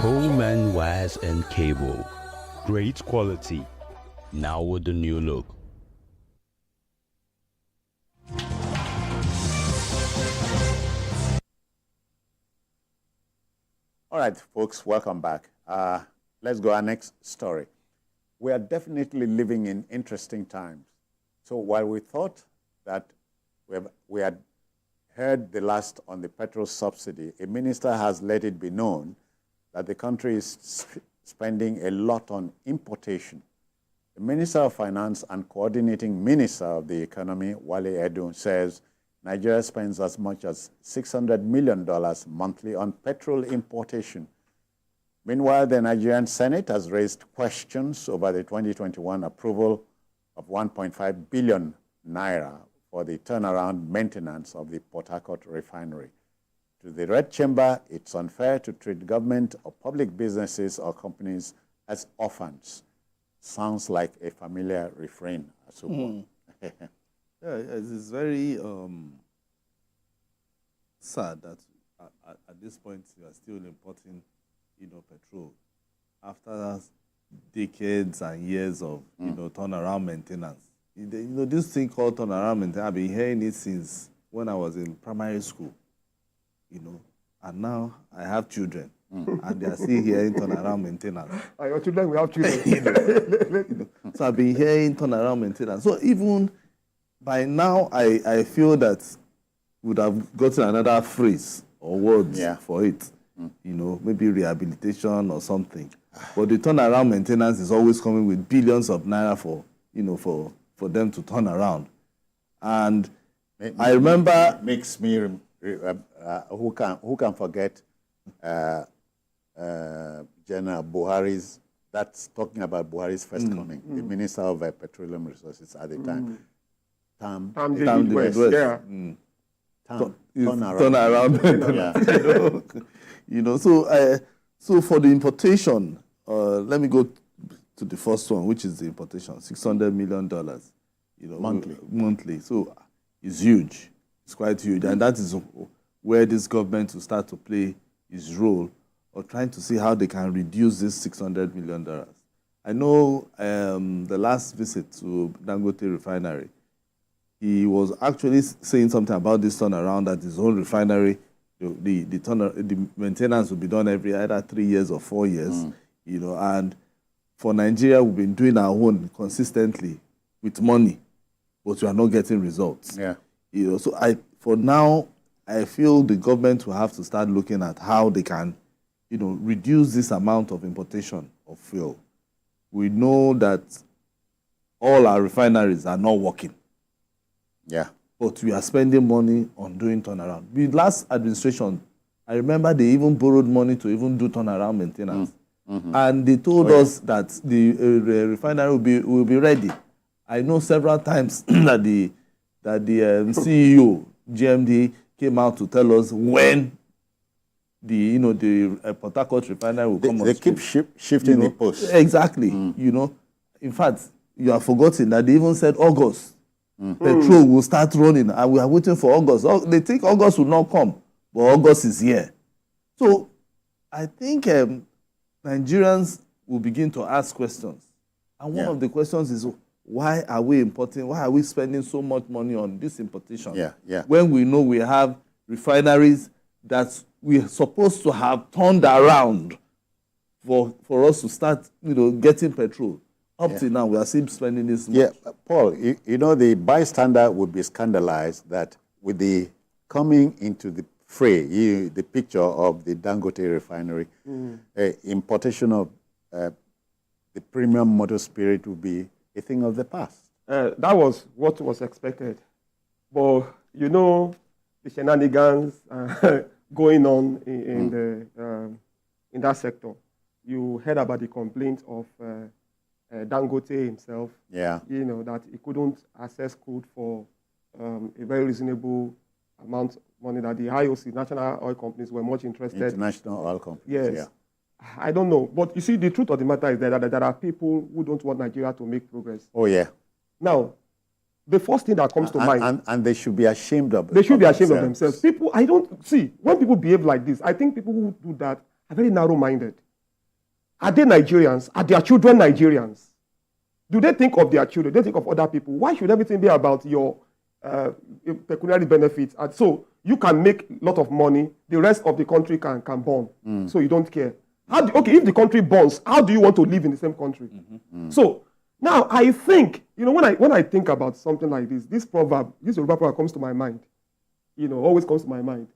Coleman wires and cable. Great quality. Now with the new look. All right, folks, welcome back. Let's go our next story. We are definitely living in interesting times. So while we thought that we had heard the last on the petrol subsidy, a minister has let it be known that the country is spending a lot on importation. The Minister of Finance and Coordinating Minister of the Economy, Wale Edun, says Nigeria spends as much as $600 million monthly on petrol importation. Meanwhile, the Nigerian Senate has raised questions over the 2021 approval of 1.5 billion naira for the turnaround maintenance of the Port Harcourt refinery. To the Red Chamber, it's unfair to treat government or public businesses or companies as orphans. Sounds like a familiar refrain, I suppose. Yeah, it's very sad that at this point you are still importing, petrol after decades and years of, turnaround maintenance. This thing called turnaround maintenance, I've been hearing it since when I was in primary school, and now I have children, and they are still hearing turnaround maintenance. Your children will have children. So I've been hearing turnaround maintenance. So even by now, I feel that would have gotten another phrase or words for it. Maybe rehabilitation or something. But the turnaround maintenance is always coming with billions of naira for them to turn around. And I remember makes me who can forget General Buhari's, that's talking about Buhari's first coming, the Minister of Petroleum Resources at the time. Tam West. Yeah. Turn around. So for the importation, let me go to the first one, which is the importation, $600 million, monthly. So it's huge. It's quite huge. And that is where this government will start to play its role of trying to see how they can reduce this $600 million. I know the last visit to Dangote refinery, he was actually saying something about this turnaround, that his own refinery, the maintenance will be done every either 3 years or 4 years, and for Nigeria, we've been doing our own consistently with money, but we are not getting results. Yeah. So for now, I feel the government will have to start looking at how they can, reduce this amount of importation of fuel. We know that all our refineries are not working. Yeah. But we are spending money on doing turnaround. The last administration, I remember they even borrowed money to even do turnaround maintenance. And they told us that the refinery will be ready. I know several times that the CEO, GMD, came out to tell us when the Port Harcourt refinery will come on. They keep shifting the post. Exactly. In fact, you have forgotten that they even said August. Petrol will start running, and we are waiting for August. They think August will not come, but August is here. So I think Nigerians will begin to ask questions. And one of the questions is, why are we importing? Why are we spending so much money on this importation? When we know we have refineries that we're supposed to have turned around for us to start, getting petrol. Up to now, we are still spending this much. Yeah, Paul, the bystander would be scandalized that with the coming into the fray, the picture of the Dangote refinery, importation of the premium motor spirit would be a thing of the past. That was what was expected. But, the shenanigans going on in that sector. You heard about the complaint of Dangote himself, that he couldn't access crude for a very reasonable amount of money, that the IOC, National Oil Companies, were much interested. International Oil Companies, yes. I don't know. But you see, the truth of the matter is that there are people who don't want Nigeria to make progress. Oh, yeah. Now, the first thing that comes to mind... And they should be ashamed of They should be ashamed of themselves. People, I don't... See, when people behave like this, I think people who do that are very narrow-minded. Are they Nigerians? Are their children Nigerians? Do they think of their children? Do they think of other people? Why should everything be about your pecuniary benefits? And so you can make a lot of money, the rest of the country can burn. So you don't care. Okay, if the country burns, how do you want to live in the same country? So now I think, when I think about something like this proverb, this Yoruba proverb comes to my mind. Always comes to my mind.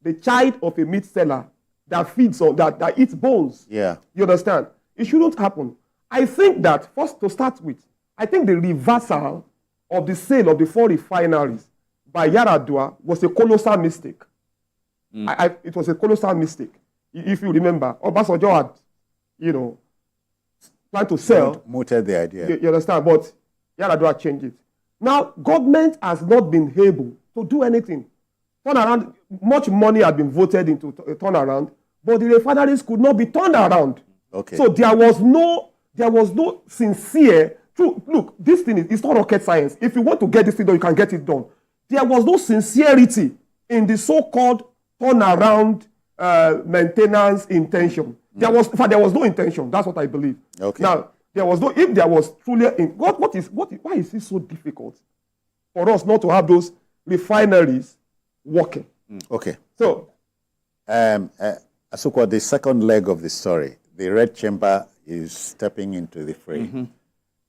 The child of a meat seller that feeds on that eats bones. Yeah. You understand? It shouldn't happen. I think that, first to start with, I think the reversal of the sale of the 4 refineries by Yaradua was a colossal mistake. It was a colossal mistake. If you remember, Obasanjo had, planned to sell. Mooted the idea. You understand? But Yaradua changed it. Now, government has not been able to do anything. Turnaround, much money had been voted into a turnaround, but the refineries could not be turned around. Okay. So there was no sincere. Look, this thing it's not rocket science. If you want to get this thing done, you can get it done. There was no sincerity in the so-called turnaround maintenance intention. There was no intention. That's what I believe. Okay. Now, if there was truly, why is it so difficult for us not to have those refineries working? Okay. So, Asukwa, the second leg of the story, the Red Chamber is stepping into the fray.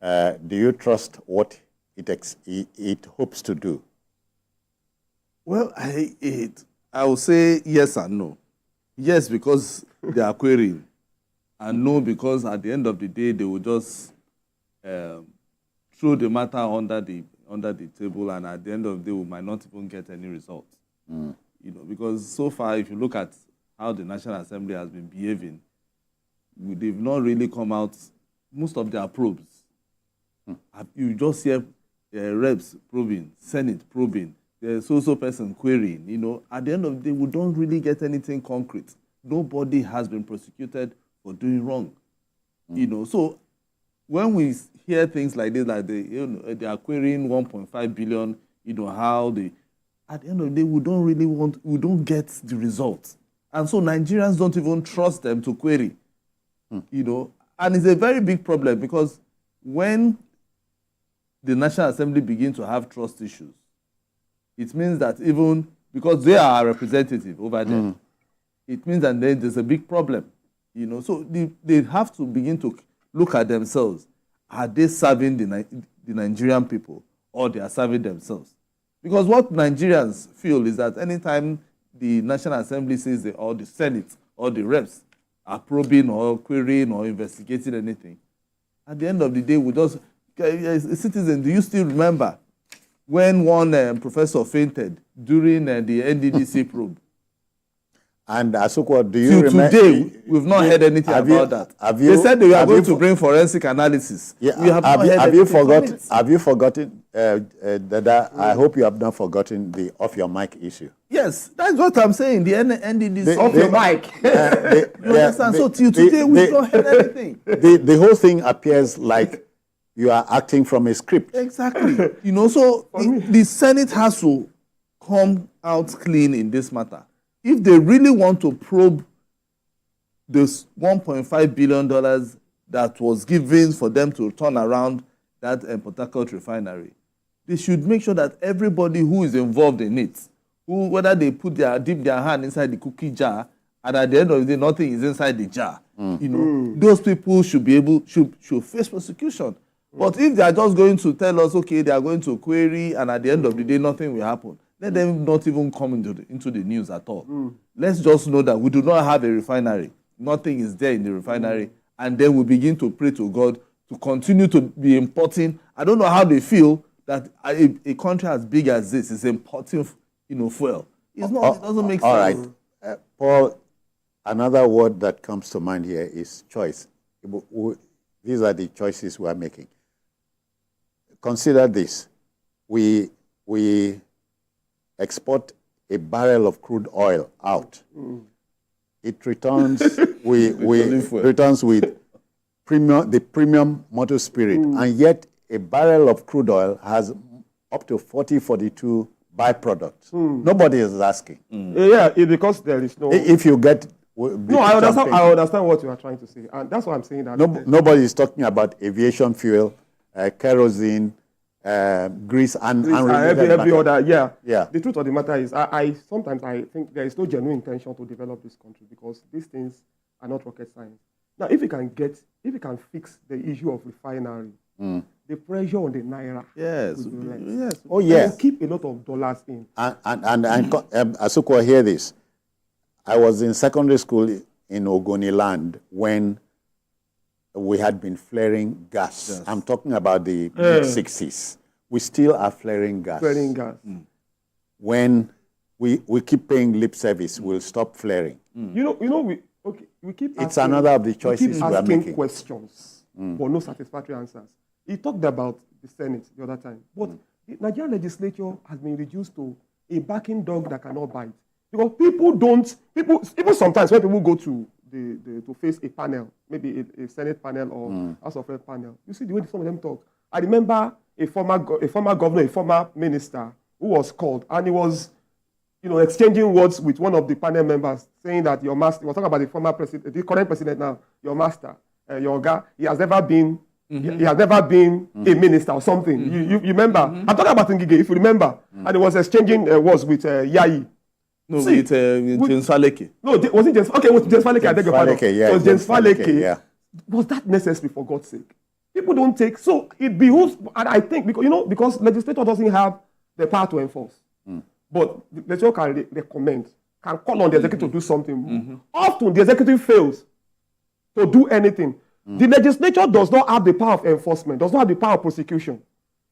Do you trust what it hopes to do? Well, I will say yes and no. Yes, because they are querying. And no, because at the end of the day, they will just throw the matter under the table, and at the end of the day, we might not even get any results. Because so far, if you look at how the National Assembly has been behaving, they've not really come out, most of their probes. You just hear reps probing, Senate probing, the so-so person querying. At the end of the day, we don't really get anything concrete. Nobody has been prosecuted for doing wrong. So when we hear things like this, like they are querying 1.5 billion, at the end of the day, we don't get the results. And so Nigerians don't even trust them to query. And it's a very big problem, because when the National Assembly begins to have trust issues, it means that even because they are representative over there, it means that then there's a big problem. So they have to begin to look at themselves. Are they serving the Nigerian people, or they are serving themselves? Because what Nigerians feel is that anytime the National Assembly says or the Senate or the reps are probing or querying or investigating anything, at the end of the day, we just, citizens, do you still remember when one professor fainted during the NDDC probe? And Asukwa, do you remember? Today, we've not heard anything about that. They said they were going to bring forensic analysis. Yeah, we have you forgotten, Dada, I hope you have not forgotten the off your mic issue. Yes, that's what I'm saying. The NDDC off your mic. You understand? So till today, we've not heard anything. The whole thing appears like you are acting from a script. Exactly. So the Senate has to come out clean in this matter. If they really want to probe this $1.5 billion that was given for them to turn around that Port Harcourt refinery, they should make sure that everybody who is involved in it, whether they dip their hand inside the cookie jar, and at the end of the day, nothing is inside the jar. Those people should face prosecution. But if they are just going to tell us, okay, they are going to query, and at the end of the day, nothing will happen, let them not even come into the news at all. Let's just know that we do not have a refinery. Nothing is there in the refinery. And then we begin to pray to God to continue to be importing. I don't know how they feel that a country as big as this is importing fuel. It's not, it doesn't make sense. All right. Paul, another word that comes to mind here is choice. These are the choices we are making. Consider this. We export a barrel of crude oil out. It returns returns with the premium motor spirit, and yet a barrel of crude oil has up to 42 byproducts. Nobody is asking. Yeah, because there is no. If you get No, I understand what you are trying to say, and that's why I'm saying that. Nobody is talking about aviation fuel, kerosene, grease, and every other. Yeah. The truth of the matter is, I sometimes think there is no genuine intention to develop this country because these things are not rocket science. Now, if you can fix the issue of refinery, the pressure on the naira. Yes. Oh, yes. Will keep a lot of dollars in. And Asuko, hear this. I was in secondary school in Ogoniland when we had been flaring gas. Yes. I'm talking about the mid-60s. We still are flaring gas. When we keep paying lip service, we'll stop flaring. You know, we keep asking, it's another of the choices we are making. Questions, but no satisfactory answers. He talked about the Senate the other time, but the Nigerian legislature has been reduced to a barking dog that cannot bite. Because even sometimes when people go to to face a panel, maybe a Senate panel or House of Rep panel, you see the way some of them talk. I remember a former governor, a former minister who was called, and he was, exchanging words with one of the panel members, saying that your master, we're talking about the former president, the current president now, your master, your guy, he has never been a minister or something. You remember? I'm talking about Ngige, if you remember. And he was exchanging words with Yayi. No, with James Faleke. No, was it James? Okay, it was James Faleke. I beg your pardon. Yeah, it was James Faleke. Yeah. Was that necessary, for God's sake? People don't take. So it behooves, and I think, because legislature doesn't have the power to enforce. But the legislature can recommend, can call on the executive to do something. Often the executive fails to do anything. The legislature does not have the power of enforcement, does not have the power of prosecution.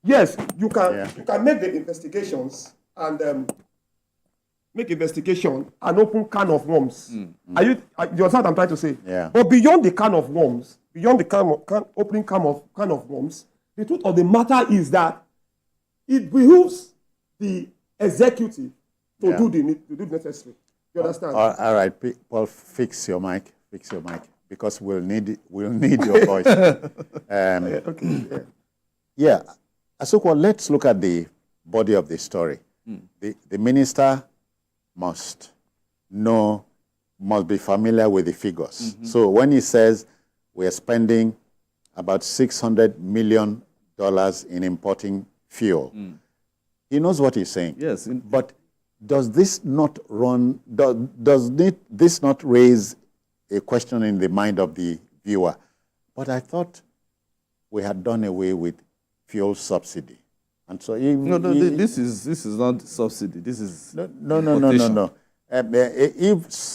Yes, you can make the investigations and make investigation and open can of worms. You understand what I'm trying to say? Yeah. But beyond the can of worms, beyond the opening can of worms, the truth of the matter is that it behooves the executive to do the necessary. You understand? All right, Paul, fix your mic, because we'll need your voice. Yeah, Asokwa, let's look at the body of the story. The minister must be familiar with the figures. So when he says we are spending about $600 million in importing fuel, he knows what he's saying. Yes. But does this not raise a question in the mind of the viewer? But I thought we had done away with fuel subsidy. And so this is not subsidy. This is no. If